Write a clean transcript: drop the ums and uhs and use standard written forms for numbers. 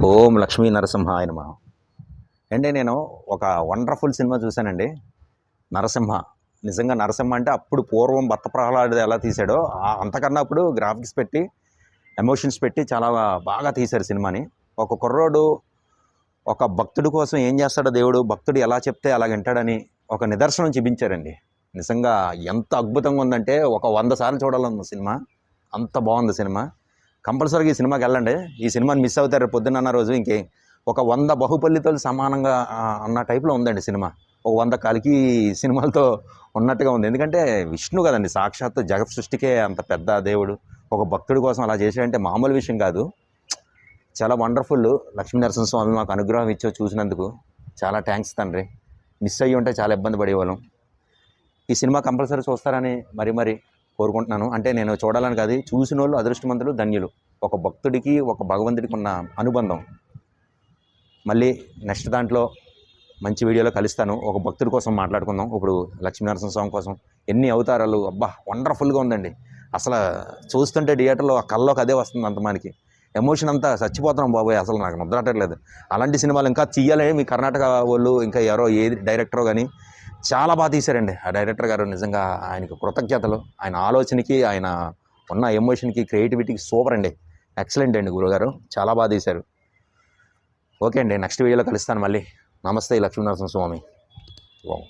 ఓం లక్ష్మీ నరసింహాయ నమః. అంటే నేను ఒక వండర్ఫుల్ సినిమా చూశానండి, నరసింహ. నిజంగా నరసింహ అంటే అప్పుడు పూర్వం భక్త ప్రహ్లాదుడు ఎలా తీశాడో అంతకన్నా అప్పుడు గ్రాఫిక్స్ పెట్టి ఎమోషన్స్ పెట్టి చాలా బాగా తీశారు సినిమాని. ఒక కుర్రోడు ఒక భక్తుడి కోసం ఏం చేస్తాడో దేవుడు, భక్తుడు ఎలా చెప్తే అలా వింటాడని ఒక నిదర్శనం చూపించారండి. నిజంగా ఎంత అద్భుతంగా ఉందంటే ఒక 100 సార్లు చూడాలన్న సినిమా, అంత బాగుంది సినిమా. కంపల్సరీగా ఈ సినిమాకి వెళ్ళండి. ఈ సినిమాని మిస్ అవుతారు పొద్దున్న రోజు ఇంకే ఒక 100 బాహుబలితో సమానంగా అన్న టైప్లో ఉందండి సినిమా. ఒక 100 కలికి సినిమాలతో ఉన్నట్టుగా ఉంది. ఎందుకంటే విష్ణు కదండి, సాక్షాత్తు జగత్ సృష్టికే అంత పెద్ద దేవుడు ఒక భక్తుడి కోసం అలా చేశాడంటే మామూలు విషయం కాదు. చాలా వండర్ఫుల్. లక్ష్మీనరసింహస్వామి మాకు అనుగ్రహం ఇచ్చో చూసినందుకు చాలా థ్యాంక్స్ తండ్రి. మిస్ అయ్యి ఉంటే చాలా ఇబ్బంది పడేవాళ్ళం. ఈ సినిమా కంపల్సరీ చూస్తారని మరీ కోరుకుంటున్నాను. అంటే నేను చూడాలని కాదు, చూసిన వాళ్ళు అదృష్టవంతులు, ధన్యులు. ఒక భక్తుడికి ఒక భగవంతుడికి ఉన్న అనుబంధం. మళ్ళీ నెక్స్ట్ దాంట్లో మంచి వీడియోలో కలుస్తాను. ఒక భక్తుడి కోసం మాట్లాడుకుందాం. ఇప్పుడు లక్ష్మీనరసింహస్వామి కోసం ఎన్ని అవతారాలు, అబ్బా వండర్ఫుల్గా ఉందండి. అసలు చూస్తుంటే థియేటర్లో ఆ కల్లోకి అదే వస్తుంది. అంత మనకి ఎమోషన్ అంతా చచ్చిపోతున్నాం బాబోయ్, అసలు నాకు ముద్రటట్లేదు. అలాంటి సినిమాలు ఇంకా తీయాలని మీ కర్ణాటక వాళ్ళు ఇంకా ఎవరో ఏది డైరెక్టరో కానీ చాలా బాగా తీశారండి ఆ డైరెక్టర్ గారు. నిజంగా ఆయనకు కృతజ్ఞతలు. ఆయన ఆలోచనకి, ఆయన ఉన్న ఎమోషన్కి, క్రియేటివిటీకి సూపర్ అండి. ఎక్సలెంట్ అండి గురుగారు, చాలా బాగా తీశారు. ఓకే అండి, నెక్స్ట్ వీడియోలో కలుస్తాను మళ్ళీ. నమస్తే లక్ష్మీనరసింహస్వామి. వావ్.